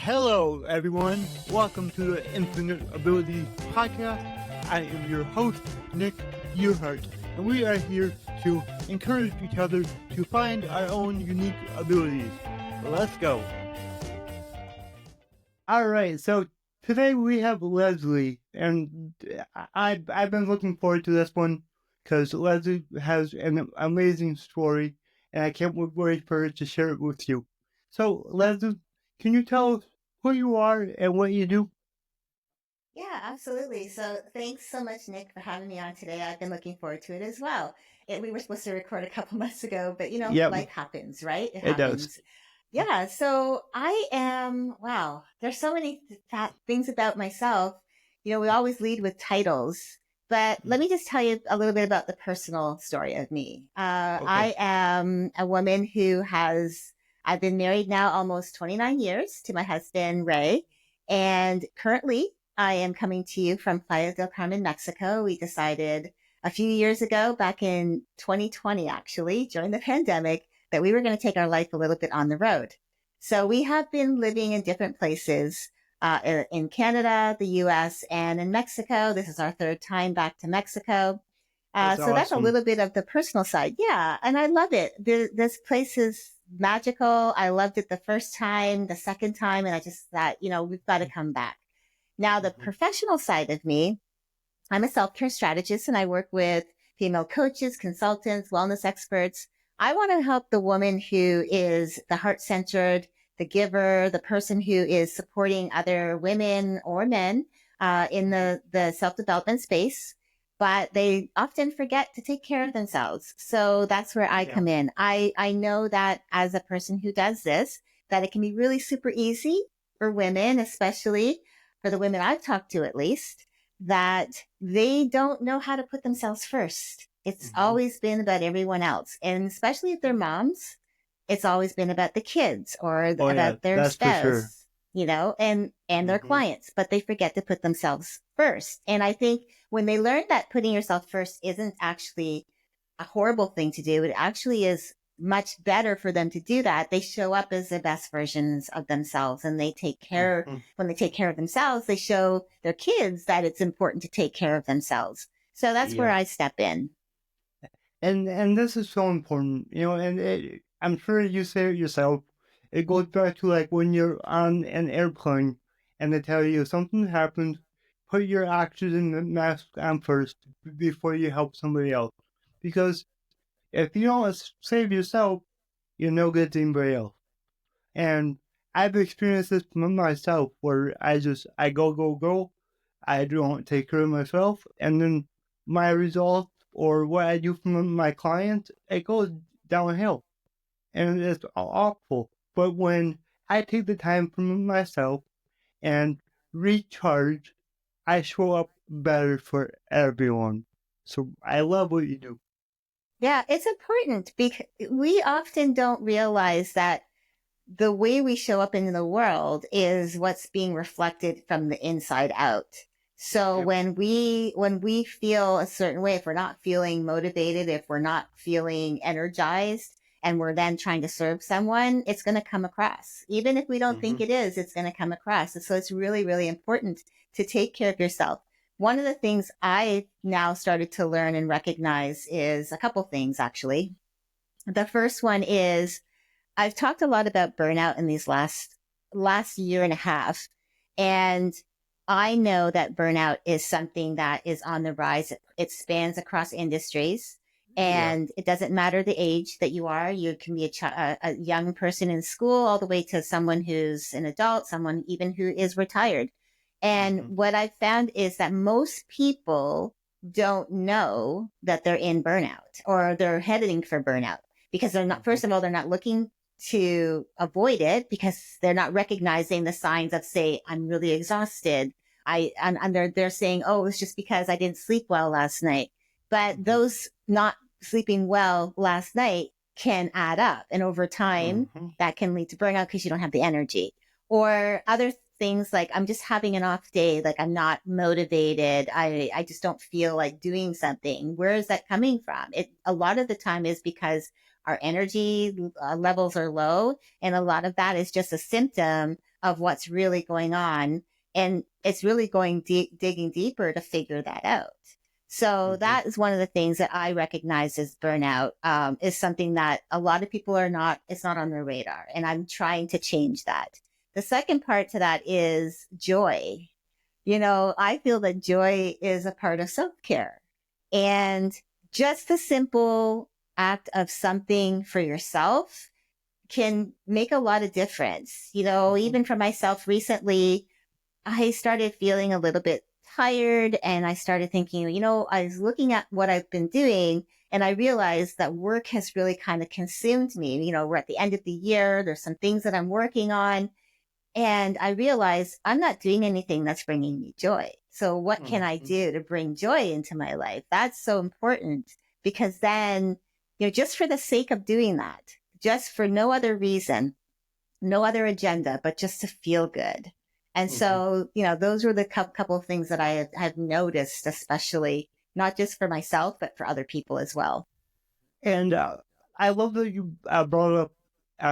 Hello, everyone. Welcome to the Infinite Abilities Podcast. I am your host, Nick Earhart, and we are here to encourage each other to find our own unique abilities. Let's go. All right, so today we have Leslie, and I've been looking forward to this one because Leslie has an amazing story, and I can't wait for her to share it with you. So, Leslie, can you tell us who you are and what you do? Yeah, absolutely. So thanks so much, Nick, for having me on today. I've been looking forward to it as well. We were supposed to record a couple months ago, but Yep, life happens, right? It it does. happens. Yeah. So I am, wow, there's so many things about myself. We always lead with titles, but let me just tell you a little bit about the personal story of me. Okay. I am a woman I've been married now almost 29 years to my husband, Ray. And currently I am coming to you from Playa del Carmen, Mexico. We decided a few years ago, back in 2020, actually, during the pandemic, that we were going to take our life a little bit on the road. So we have been living in different places in Canada, the US, and in Mexico. This is our third time back to Mexico. That's So that's a awesome. little bit of the personal side. Yeah. And I love it. This place is magical. I loved it the first time, the second time, and I just thought, we've got to come back. Now, the Mhm. professional side of me, I'm a self care strategist and I work with female coaches, consultants, wellness experts. I want to help the woman who is the heart centered, the giver, the person who is supporting other women or men in the self development space. But they often forget to take care of themselves. So that's where I Yeah. come in. I know that as a person who does this, that it can be really super easy for women, especially for the women I've talked to at least, that they don't know how to put themselves first. It's Mhm. always been about everyone else. And especially if they're moms, it's always been about the kids or Oh yeah, about their that's for sure. spouse, and their Mhm. clients, but they forget to put themselves first. And I think when they learn that putting yourself first isn't actually a horrible thing to do, it actually is much better for them to do that. They show up as the best versions of themselves and Mhm. when they take care of themselves, they show their kids that it's important to take care of themselves. So that's where Yeah. I step in. And this is so important, and I'm sure you say it yourself. It goes back to like when you're on an airplane and they tell you something happened, put your oxygen mask on first before you help somebody else. Because if you don't save yourself, you're no good to anybody else. And I've experienced this myself where I go. I don't take care of myself. And then my results or what I do for my clients, it goes downhill. And it's awful. But when I take the time for myself and recharge, I show up better for everyone. So I love what you do. Yeah, it's important because we often don't realize that the way we show up in the world is what's being reflected from the inside out. So Yep. when we feel a certain way, if we're not feeling motivated, if we're not feeling energized, and we're then trying to serve someone, it's going to come across. Even if we don't Mm-hmm. think it is, it's going to come across. And so it's really, really important to take care of yourself. One of the things I now started to learn and recognize is a couple things actually. The first one is I've talked a lot about burnout in these last year and a half, and I know that burnout is something that is on the rise. It spans across industries, Yeah. and it doesn't matter the age that you are. You can be a young person in school, all the way to someone who's an adult, someone even who is retired. And Mm-hmm. what I've found is that most people don't know that they're in burnout or they're heading for burnout because they're not, Mm-hmm. first of all, they're not looking to avoid it because they're not recognizing the signs of, say, I'm really exhausted. And they're saying, oh, it's just because I didn't sleep well last night. But those not sleeping well last night can add up. And over time, Mm-hmm. that can lead to burnout because you don't have the energy. Or other things like I'm just having an off day, like I'm not motivated. I just don't feel like doing something. Where is that coming from? It a lot of the time is because our energy levels are low. And a lot of that is just a symptom of what's really going on. And it's really going digging deeper to figure that out. So Mm-hmm. that is one of the things that I recognize as burnout, is something that a lot of people are not, it's not on their radar. And I'm trying to change that. The second part to that is joy. I feel that joy is a part of self care, and just the simple act of something for yourself can make a lot of difference. Mm-hmm. Even for myself recently, I started feeling a little bit tired, and I started thinking, I was looking at what I've been doing, and I realized that work has really kind of consumed me. We're at the end of the year. There's some things that I'm working on, and I realized I'm not doing anything that's bringing me joy. So what can I Mm-hmm. do to bring joy into my life? That's so important, because then, just for the sake of doing that, just for no other reason, no other agenda, but just to feel good. And Mm-hmm. so, those were the couple of things that I have noticed, especially not just for myself, but for other people as well. And I love that you brought up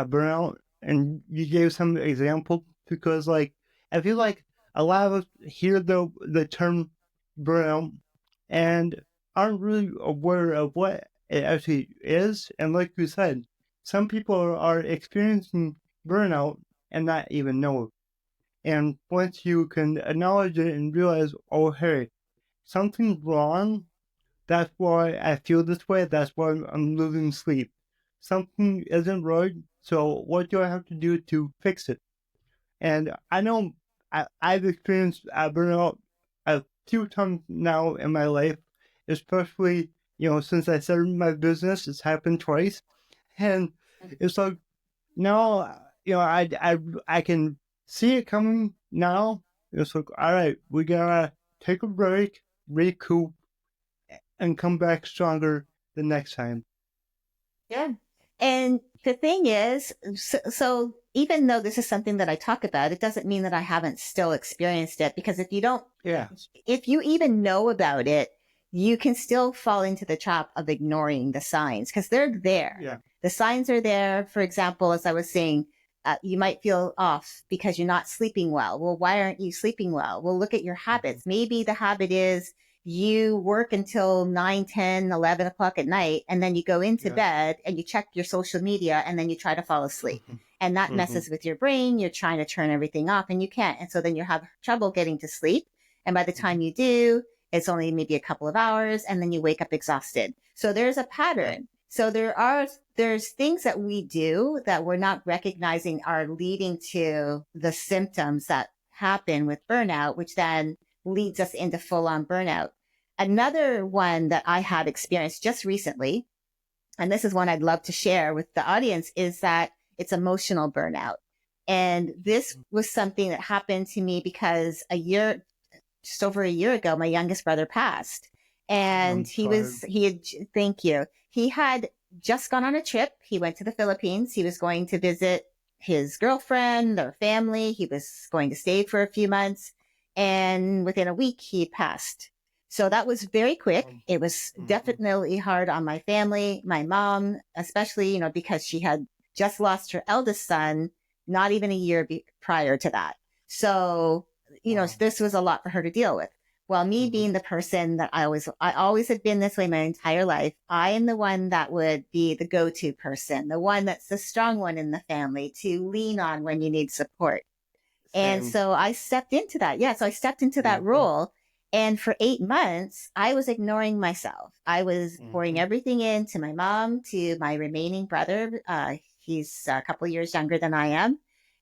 burnout and you gave some examples because, like, I feel like a lot of us hear the term burnout and aren't really aware of what it actually is. And like you said, some people are experiencing burnout and not even know it. And once you can acknowledge it and realize, oh, hey, something's wrong, that's why I feel this way. That's why I'm losing sleep. Something isn't right. So what do I have to do to fix it? And I know I've experienced burnout a few times now in my life, especially, since I started my business, it's happened twice. And it's like now, I can see it coming now. It's like, all right, we gotta take a break, recoup, and come back stronger the next time. Yeah. And the thing is, so even though this is something that I talk about, it doesn't mean that I haven't still experienced it, because Yeah. if you even know about it, you can still fall into the trap of ignoring the signs, because they're there. Yeah. The signs are there. For example, as I was saying, you might feel off because you're not sleeping well. Well, why aren't you sleeping well? Well, look at your Mm-hmm. habits. Maybe the habit is you work until 9, 10, 11 o'clock at night, and then you go into Yeah. bed and you check your social media, and then you try to fall asleep. Mm-hmm. And that Mm-hmm. messes with your brain. You're trying to turn everything off and you can't. And so then you have trouble getting to sleep. And by the Mm-hmm. time you do, it's only maybe a couple of hours, and then you wake up exhausted. So there's a Yeah. pattern. So there's things that we do that we're not recognizing are leading to the symptoms that happen with burnout, which then leads us into full on burnout. Another one that I had experienced just recently, and this is one I'd love to share with the audience, is that it's emotional burnout. And this was something that happened to me because just over a year ago, my youngest brother passed. And I'm sorry. thank you. He had just gone on a trip. He went to the Philippines. He was going to visit his girlfriend, their family. He was going to stay for a few months. And within a week, he passed. So that was very quick. It was Mm-hmm. definitely hard on my family, my mom, especially, because she had just lost her eldest son not even a year prior to that. So Wow. this was a lot for her to deal with. Well, me Mm-hmm. being the person that I always have been this way my entire life. I am the one that would be the go-to person, the one that's the strong one in the family to lean on when you need support. And Same. so I stepped into that. Yeah. So I stepped into that Mm-hmm. role. And for 8 months, I was ignoring myself. I was pouring Mm-hmm. everything in to my mom, to my remaining brother. He's a couple years younger than I am.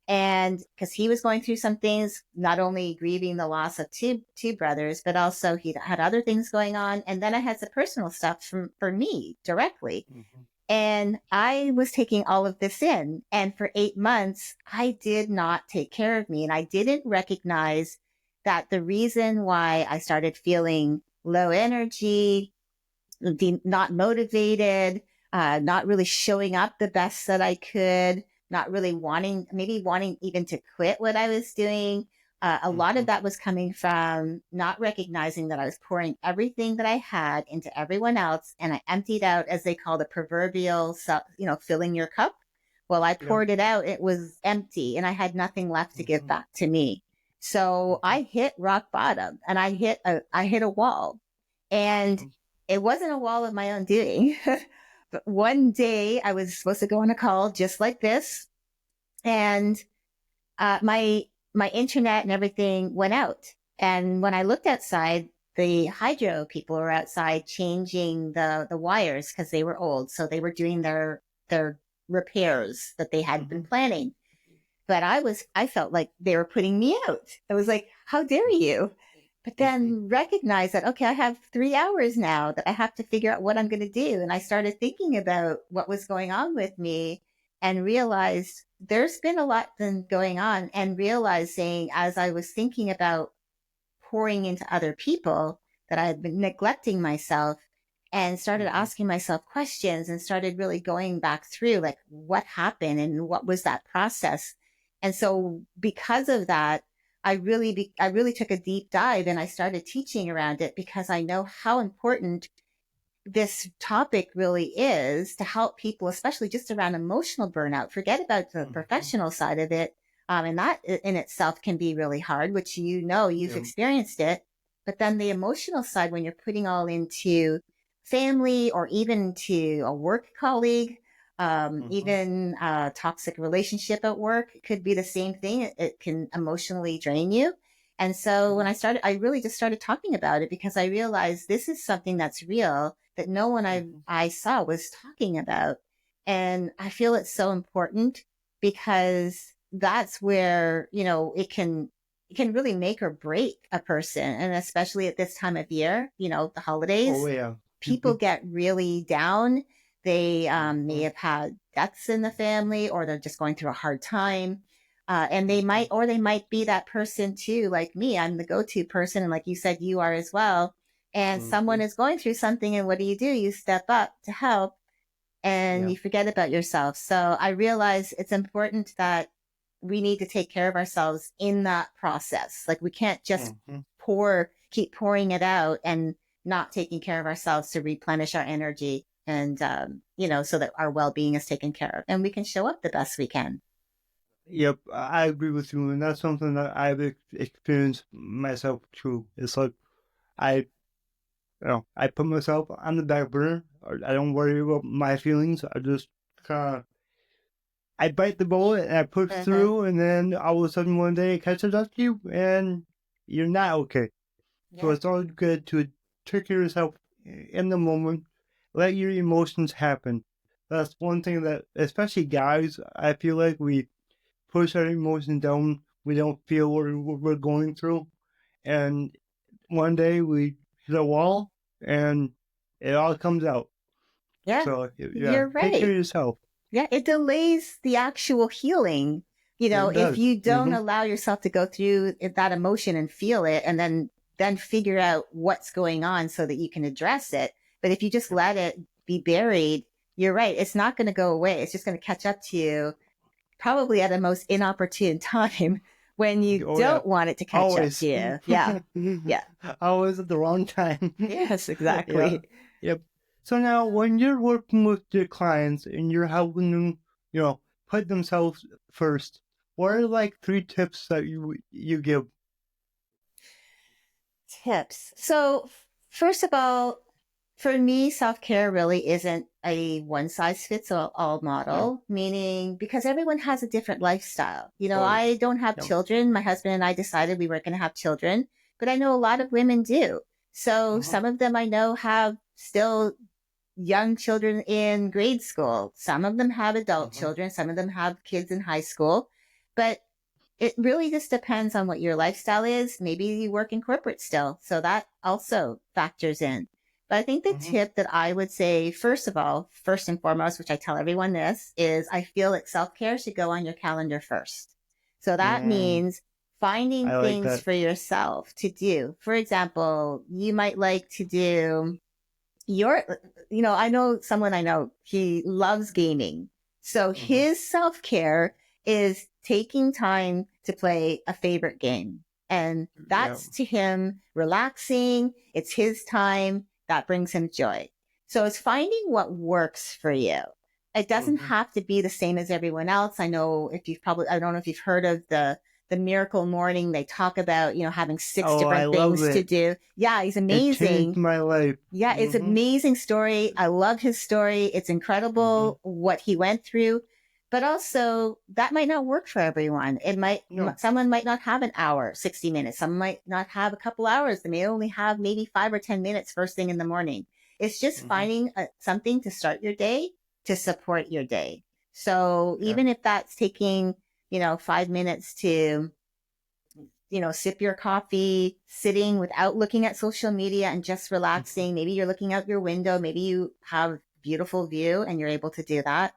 And because he was going through some things, not only grieving the loss of two brothers, but also he had other things going on. And then I had some personal stuff for me directly. Mm-hmm. And I was taking all of this in. And for 8 months, I did not take care of me. And I didn't recognize that the reason why I started feeling low energy, not motivated, not really showing up the best that I could, not really maybe wanting even to quit what I was doing. A lot Mm-hmm. of that was coming from not recognizing that I was pouring everything that I had into everyone else, and I emptied out, as they call the proverbial, filling your cup. Well, I Yep. poured it out. It was empty and I had nothing left to give Mhm. back to me. So Mhm. I hit rock bottom and I hit a wall, and Mhm. it wasn't a wall of my own doing. But one day I was supposed to go on a call just like this, and my internet and everything went out. And when I looked outside, the hydro people were outside changing the wires because they were old, so they were doing their repairs that they had been Mhm. planning. But I felt like they were putting me out. I was like, how dare you? But Mhm. then recognize that, okay, I have 3 hours now that I have to figure out what I'm going to do. And I started thinking about what was going on with me and realized there's been a lot been going on, and realizing as I was thinking about pouring into other people that I had been neglecting myself, and started Mhm. asking myself questions and started really going back through like what happened and what was that process. And so because of that, I really took a deep dive and I started teaching around it because I know how important this topic really is to help people, especially just around emotional burnout. Forget about the Mhm. professional side of it. And that in itself can be really hard, which you know you've Yep. experienced it. But then the emotional side, when you're putting all into family or even to a work colleague, Mhm. even a toxic relationship at work, it could be the same thing. It can emotionally drain you. And so when Mhm. I really just started talking about it because I realized this is something that's real that no one Mhm. I saw was talking about. And I feel it's so important because that's where, it can really make or break a person. And especially at this time of year, the Oh holidays, yeah. people Mhm. get really down. They may Mhm. have had deaths in the family, or they're just going through a hard time. And Mhm. they might be that person too, like me. I'm the go to person. And like you said, you are as well. And someone Mhm. is going through something. And what do? You step up to help, and Yeah. you forget about yourself. So I realize it's important that we need to take care of ourselves in that process. Like we can't just Mhm. keep pouring it out and not taking care of ourselves to replenish our energy, and, so that our well being is taken care of and we can show up the best we can. Yep, I agree with you, and that's something that I've experienced myself too. It's like I, I put myself on the back burner. Or I don't worry about my feelings. I just kind of I bite the bullet and I push Mm-hmm. through, and then all of a sudden one day it catches up to you, and you're not okay. So Yeah. it's always good to take care of yourself in the moment, let your emotions happen. That's one thing that, especially guys, I feel like we push our emotions down. We don't feel what we're going through, and one day we hit a wall, and it all comes out. Yeah. So yeah, You're take care right. of yourself. Yeah, it delays the actual healing. It If does. you don't Mm-hmm. allow yourself to go through that emotion and feel it, and then figure out what's going on so that you can address it. But if you just let it be buried, you're right. It's not going to go away. It's just going to catch up to you, probably at a most inopportune time when you Oh yeah, don't want it to catch up to always, you. Yeah. Yeah. always at the wrong time. Yes, Yeah, exactly. yep. So now, when you're working with your clients and you're helping them, put themselves first, what are like 3 tips that you give? Tips. So, first of all, for me, self care really isn't a one size fits all Yeah. model, meaning because everyone has a different lifestyle. Oh yeah. I don't have Yep. children. My husband and I decided we weren't going to have children, but I know a lot of women do. So, Uh-huh. some of them I know have still young children in grade school. Some of them have adult Uh-huh. children. Some of them have kids in high school. But it really just depends on what your lifestyle is. Maybe you work in corporate still, so that also factors in. But I think the Uh-huh. tip that I would say, first of all, first and foremost, which I tell everyone this, is I feel that self care should go on your calendar first. So that Mm, means finding I like things that. for yourself to do. For example, you might like to do your, I know someone I know, he loves gaming. So Uh-huh. his self care is taking time to play a favorite game. And Yeah. that's to him relaxing. It's his time that brings him joy. So it's finding what works for you. It doesn't Mhm. have to be the same as everyone else. I don't know if you've heard of the miracle morning. They talk about, having six Oh, I different love things to it. do. Yeah, he's It changed amazing. my life. Yeah, it's an Mhm. amazing story. I love his story. It's Mhm. incredible what he went through. But also, that might not work for everyone. No. Someone might not have an hour, 60 minutes. Some might not have a couple hours. They may only have maybe 5 or 10 minutes first thing in the morning. It's just Mhm. finding something to start your day to support your day. So Yeah. even if that's taking, 5 minutes to sip your coffee, sitting without looking at social media and just Mhm. relaxing. Maybe you're looking out your window. Maybe you have beautiful view and you're able to do that.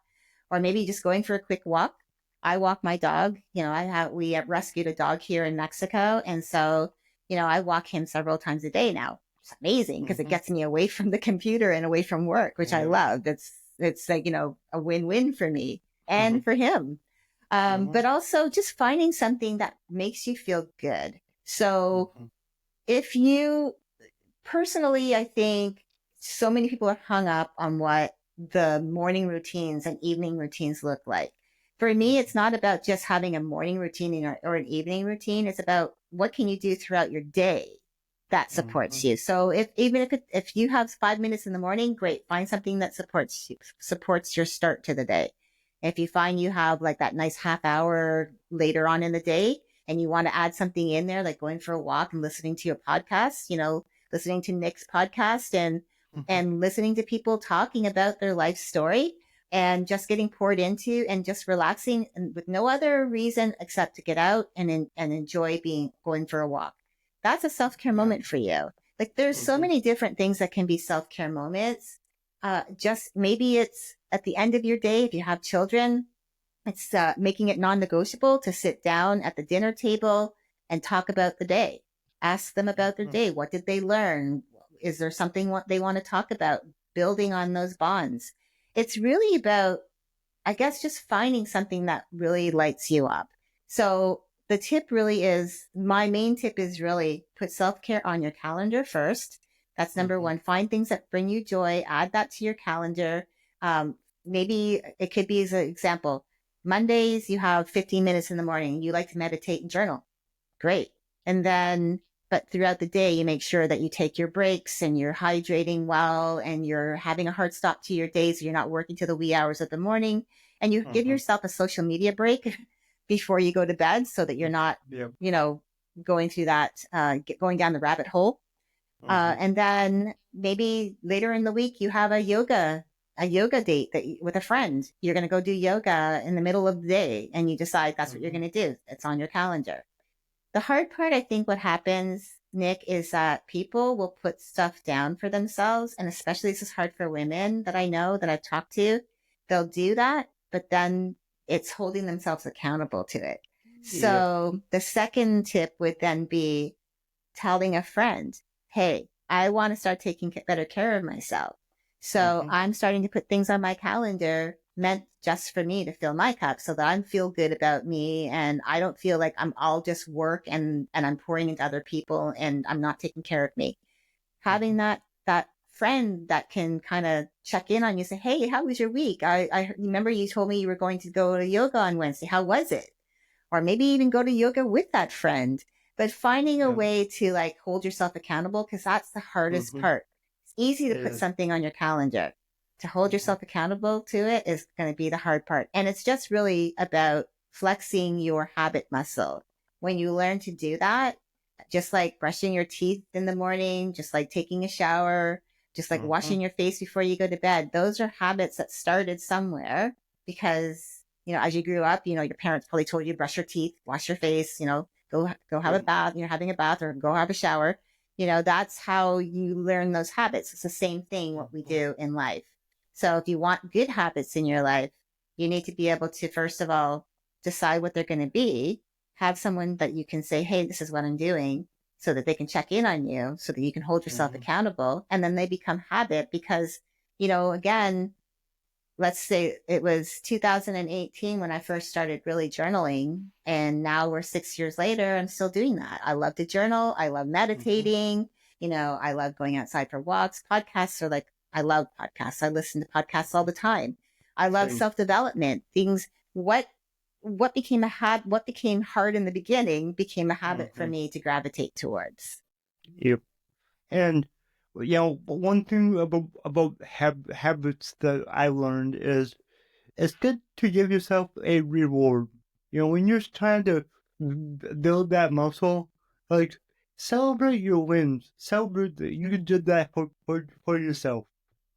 Or maybe just going for a quick walk. I walk my dog. We have rescued a dog here in Mexico. And so, I walk him several times a day now. It's amazing because it Mhm. gets me away from the computer and away from work, which I Yeah. love. It's like, a win-win for me and Mhm. for him. Mhm. But also just finding something that makes you feel good. So Mhm. if you personally, I think so many people are hung up on what the morning routines and evening routines look like. For me, it's Mhm. not about just having a morning routine or an evening routine. It's about what can you do throughout your day that supports Mhm. you. So if you have 5 minutes in the morning, great. Find something that supports your start to the day. If you find you have like that nice half hour later on in the day and you want to add something in there, like going for a walk and listening to your podcast, listening to Nick's podcast Mhm. and listening to people talking about their life story and just getting poured into and just relaxing and with no other reason except to get out and enjoy being going for a walk. That's a self-care Yeah. moment for you. Like there's so Mhm. many different things that can be self-care moments. Just maybe it's at the end of your day if you have children, it's making it non-negotiable to sit down at the dinner table and talk about the day. Ask them about their Mhm. day. What did they learn? Is there something what they want to talk about? Building on those bonds. It's really about, I guess, just finding something that really lights you up. So my main tip is really put self-care on your calendar first. That's number Mhm. one. Find things that bring you joy, add that to your calendar. Um, Maybe it could be as an example. Mondays, you have 15 minutes in the morning. You like to meditate and journal. Great. And then, but throughout the day, you make sure that you take your breaks and you're hydrating well and you're having a hard stop to your day. So you're not working till the wee hours of the morning and you give Mhm. yourself a social media break before you go to bed so that you're not, Yep. you know, going through that, going down the rabbit hole. Mhm. And then maybe later in the week, you have a yoga date with a friend. You're going to go do yoga in the middle of the day and you decide that's what you're Mhm. going to do. It's on your calendar. The hard part, I think, what happens, Nick, is that people will put stuff down for themselves. And especially this is hard for women that I know that I've talked to. They'll do that, but then it's holding themselves accountable to it. Yep. So the second tip would then be telling a friend, hey, I want to start taking better care of myself. So Mhm. I'm starting to put things on my calendar meant just for me to fill my cup so that I feel good about me and I don't feel like I'm all just work and I'm pouring into other people and I'm not taking care of me. Having Mhm. that friend that can kind of check in on you, say, hey, how was your week? I remember you told me you were going to go to yoga on Wednesday. How was it? Or maybe even go to yoga with that friend, but finding a Yep. way to like hold yourself accountable because that's the hardest Mhm. part. It's easy to It put is. something on your calendar. To hold Mhm. yourself accountable to it is going to be the hard part. And it's just really about flexing your habit muscle. When you learn to do that, just like brushing your teeth in the morning, just like taking a shower, just like Mhm. washing your face before you go to bed, those are habits that started somewhere because as you grew up, your parents probably told you to brush your teeth, wash your face, go have a Yep. bath. You're having a bath or go have a shower. That's how you learn those habits. It's the same thing what we Mhm. do in life. So if you want good habits in your life, you need to be able to first of all decide what they're going to be, have someone that you can say, hey, this is what I'm doing, so that they can check in on you, so that you can hold yourself Mhm. accountable, and then they become habit because again, let's say it was 2018 when I first started really journaling. And now we're 6 years later. I'm still doing that. I love to journal. I love Mhm. meditating. I love going outside for walks. Podcasts are like, I love podcasts. I listen to podcasts all the time. I love Same. self-development. Things what became what became hard in the beginning became a habit for Mm-hmm. me to gravitate towards. Yep. And one thing about habits that I learned is it's good to give yourself a reward. When you're trying to build that muscle, like celebrate your wins. Celebrate that you did that for yourself.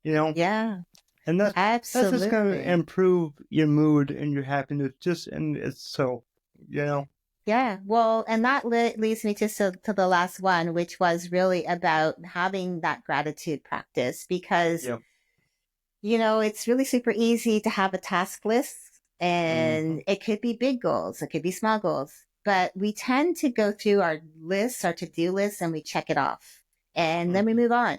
You know, Yeah, and that's just gonna absolutely. improve your mood and your happiness just in itself. You know. Yeah, well, and that leads me to the last one, which was really about having that gratitude practice because Yep. it's really super easy to have a task list Mm-hmm. and it could be big goals, it could be small goals, but we tend to go through our lists, our to-do lists, and we check it off and then we Mm-hmm. move on.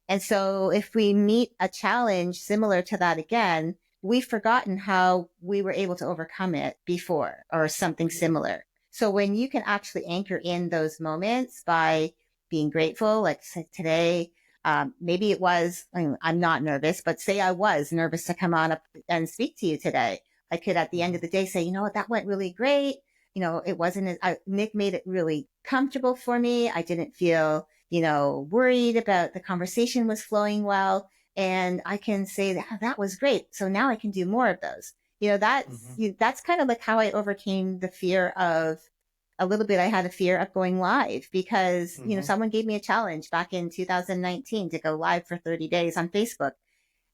And so if we meet a challenge similar to that again, we've forgotten how we were able to overcome it before or something Yep. similar. So when you can actually anchor in those moments by being grateful, like today, maybe it was, I'm not nervous, but say I was nervous to come on up and speak to you today. I could at the end Mm-hmm. of the day say, you know what, that went really great. It wasn't, Nick made it really comfortable for me. I didn't feel, worried about the conversation was flowing well. And I can say that was great. So now I can do more of those. Mm-hmm. That's kind of like how I overcame the fear of a little bit. I had a fear of going live because, Mm-hmm. someone gave me a challenge back in 2019 to go live for 30 days on Facebook.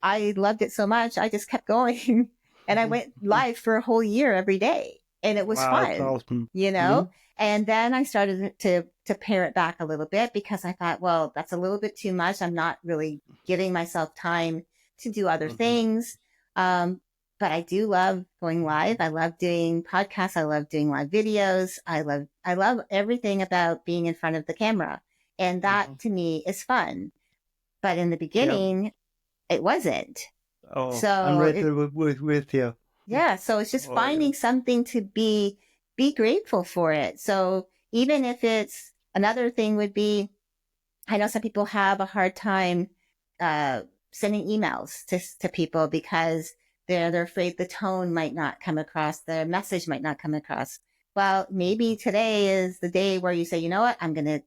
I loved it so much. I just kept going and I went Mm-hmm. live for a whole year every day and it was Wow, that's fun, awesome. you Mm-hmm. know? And then I started to pare it back a little bit because I thought, well, that's a little bit too much. I'm not really giving myself time to do other Mm-hmm. things. Um, but I do love going live. I love doing podcasts. I love doing live videos. I love everything about being in front of the camera. And Mm-hmm. that to me is fun. But in the Yep. beginning, it wasn't. Oh, I'm So right there with you. yeah, so it's just Oh yeah. finding something to be grateful for it. So even if it's another thing would be, I know some people have a hard time uh, sending emails to people because they're afraid the tone might not come across, the message might not come across. Well, maybe today is the day where you say, you know what, I'm gonna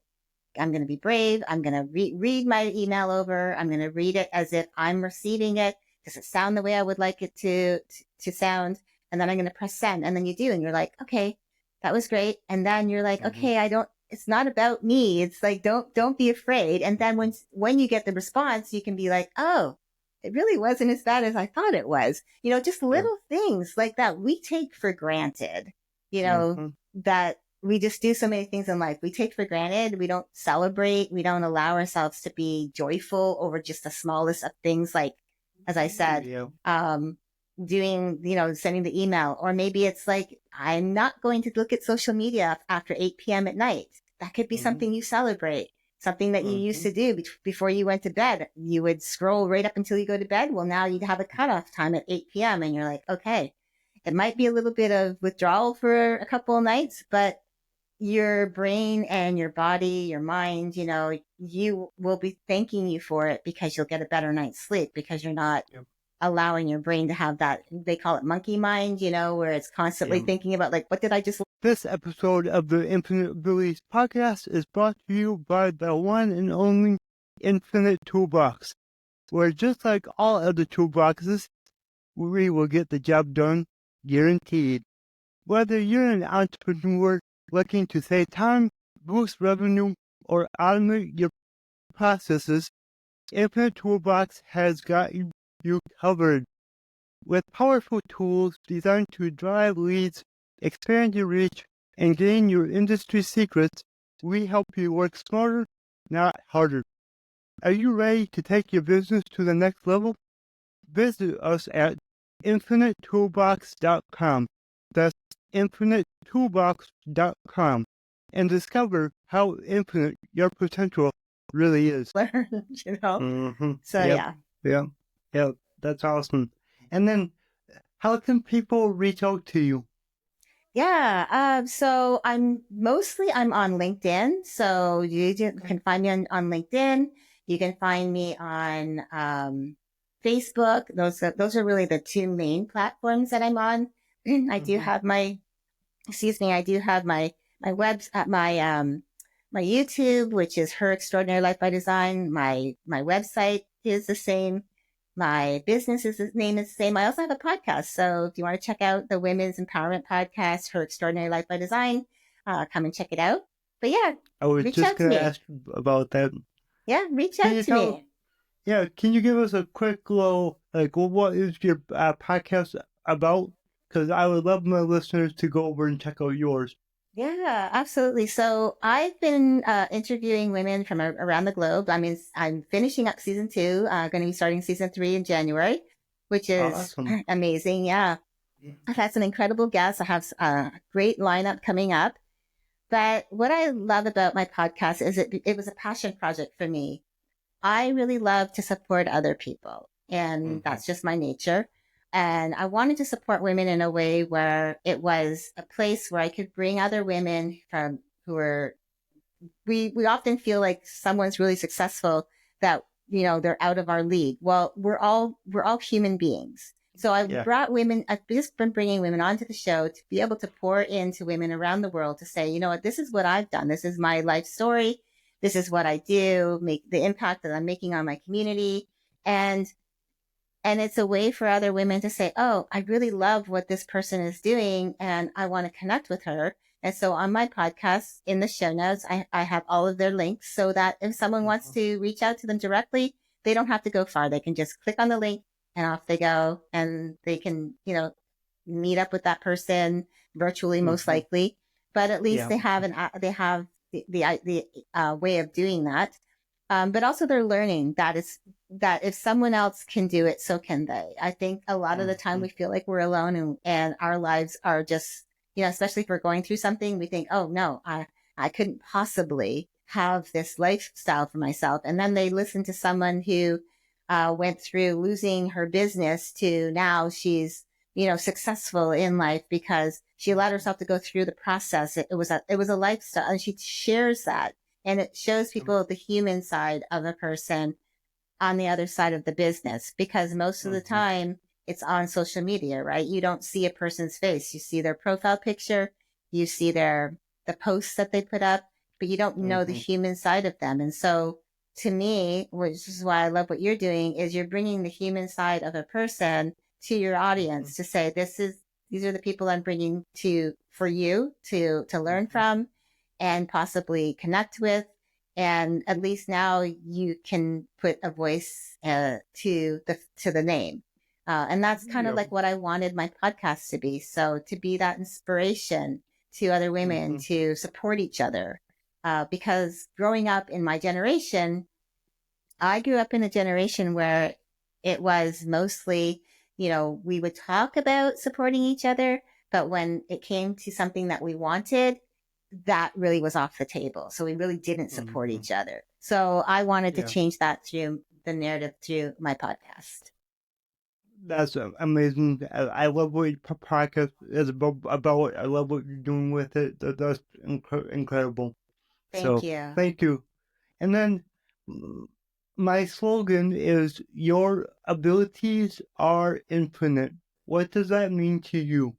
be brave. I'm gonna read my email over. I'm gonna read it as if I'm receiving it. Does it sound the way I would like it to sound? And then I'm gonna press send. And then you do, and you're like, okay, that was great. And then you're like, Mm-hmm. okay, I don't. It's not about me. It's like don't be afraid. And then when you get the response, you can be like, oh, it really wasn't as bad as I thought it was. Just Yep. little things like that we take for granted. Mm-hmm. That we just do so many things in life we take for granted. We don't celebrate. We don't allow ourselves to be joyful over just the smallest of things, like, as I said, Yep. doing, sending the email. Or maybe it's like, I'm not going to look at social media after 8 p.m. at night. That could be Mm-hmm. something you celebrate. Something that you used Mm-hmm. to do before you went to bed. You would scroll right up until you go to bed. Well, now you have a cutoff time at 8 p.m. and you're like, okay, it might be a little bit of withdrawal for a couple of nights, but your brain and your body, your mind, you will be thanking you for it because you'll get a better night's sleep because you're not Yep. allowing your brain to have that, they call it monkey mind, where it's constantly Yep. thinking about like, what did I just. This episode of the Infinite Abilities podcast is brought to you by the one and only Infinite Toolbox, where just like all other toolboxes, we will get the job done, guaranteed. Whether you're an entrepreneur looking to save time, boost revenue, or automate your processes, Infinite Toolbox has got you covered. With powerful tools designed to drive leads, expand your reach, and gain your industry secrets, we help you work smarter, not harder. Are you ready to take your business to the next level? Visit us at infinitetoolbox.com. That's infinitetoolbox.com, and discover how infinite your potential really is. Learn, Mm-hmm. So Yep. yeah. Yep. Yep. That's awesome. And then, how can people reach out to you? Yeah. So I'm on LinkedIn. So you Okay. can find me on LinkedIn. You can find me on Facebook. Those are really the two main platforms that I'm on. I do Mm-hmm. have my, excuse me, I do have my webs at my YouTube, which is Her Extraordinary Life by Design. My website is the same. My business's name is the same. I also have a podcast. So if you want to check out the Women's Empowerment Podcast, Her Extraordinary Life by Design, come and check it out. But yeah, I was reach just out to gonna me. ask about that. Yeah, reach Can out you to tell? me. Yeah, can you give us a quick little like what is your podcast about? Because I would love my listeners to go over and check out yours. Yeah, absolutely. So I've been interviewing women from around the globe. I mean, I'm finishing up season two, going to be starting season three in January, which is Awesome. amazing. Yeah. I've had some incredible guests. I have a great lineup coming up. But what I love about my podcast is it was a passion project for me. I really love to support other people, and Mm-hmm. that's just my nature. And I wanted to support women in a way where it was a place where I could bring other women from who are, we often feel like someone's really successful that, they're out of our league. Well, we're all human beings. So Yeah. I've just been bringing women onto the show to be able to pour into women around the world to say, you know what, this is what I've done. This is my life story. This is what I do, make the impact that I'm making on my community. And and it's a way for other women to say, oh, I really love what this person is doing and I want to connect with her. And so on my podcast, in the show notes, I have all of their links so that if someone wants Mm-hmm. to reach out to them directly, they don't have to go far. They can just click on the link and off they go, and they can, meet up with that person virtually, most Mm-hmm. likely. But at least Yeah. they have the way of doing that. But also they're learning that if someone else can do it, so can they. I think a lot of the time Mm-hmm. we feel like we're alone, and our lives are just, especially if we're going through something, we think, oh no, I couldn't possibly have this lifestyle for myself. And then they listen to someone who went through losing her business to now she's, successful in life because she allowed herself to go through the process. It was a lifestyle, and she shares that, and it shows people the human side of a person on the other side of the business, because most of the Mm-hmm. time it's on social media, right? You don't see a person's face. You see their profile picture, you see the posts that they put up, but you don't know the Mm-hmm. human side of them. And so to me, which is why I love what you're doing, is you're bringing the human side of a person to your Mm-hmm. audience to say, these are the people I'm bringing to for you to learn Mm-hmm. from and possibly connect with. And at least now you can put a voice to the name, and that's kind of Yep. like what I wanted my podcast to be. So to be that inspiration to other women Mm-hmm. to support each other, because growing up in my generation, I grew up in a generation where it was mostly, we would talk about supporting each other, but when it came to something that we wanted, that really was off the table. So we really didn't support Mm-hmm. each other. So I wanted to Yeah. change that through the narrative through my podcast. That's amazing. I love what your podcast is about. I love what you're doing with it. That's incredible. Thank So you. thank you. And then mm, my slogan is your abilities are infinite. What does that mean to you?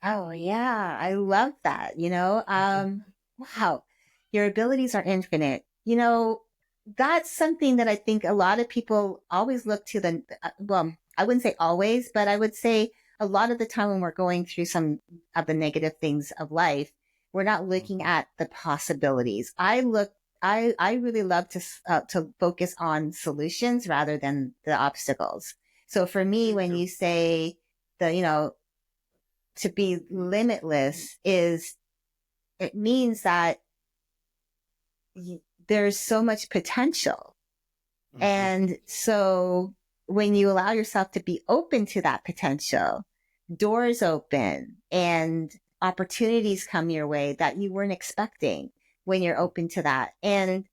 Oh yeah, I love that. Wow, your abilities are infinite. That's something that I think a lot of people always look to well, I wouldn't say always, but I would say a lot of the time when we're going through some of the negative things of life, we're not looking Mhm, at the possibilities. I really love to focus on solutions rather than the obstacles. So for me, me when too. you say to be limitless, is it means that there's so much potential. Mhm, And so when you allow yourself to be open to that potential, doors open and opportunities come your way that you weren't expecting when you're open to that. And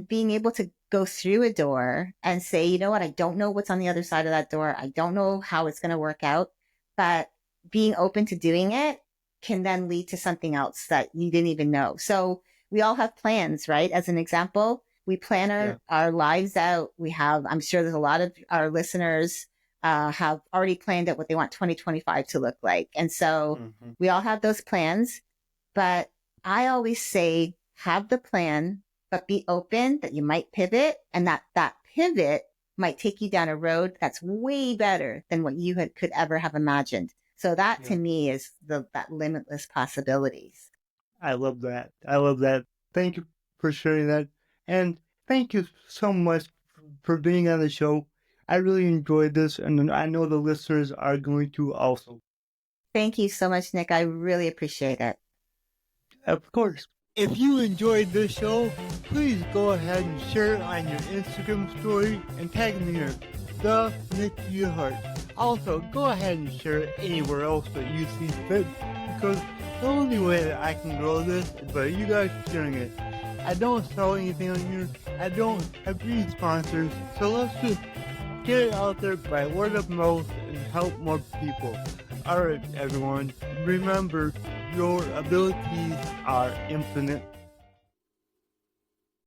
being able to go through a door and say, you know what, I don't know what's on the other side of that door. I don't know how it's going to work out, but being open to doing it can then lead to something else that you didn't even know. So we all have plans, right? As an example, We plan Yeah. our lives out. I'm sure there's a lot of our listeners have already planned out what they want 2025 to look like. And so Hmm. we all have those plans. But I always say, have the plan, but be open that you might pivot, and that pivot might take you down a road that's way better than what you could ever have imagined. So that to Yeah. me is that limitless possibilities. I love that. I love that. Thank you for sharing that. And thank you so much for being on the show. I really enjoyed this, and I know the listeners are going to also. Thank you so much, Nick. I really appreciate it. Of course. If you enjoyed this show, please go ahead and share it on your Instagram story and tag me here, the Nick to your heart. Also, go ahead and share it anywhere else that you see fit, because the only way that I can grow this is by you guys sharing it. I don't sell anything on here. I don't have any sponsors, so let's just get it out there by word of mouth and help more people. Alright, everyone, remember your abilities are infinite.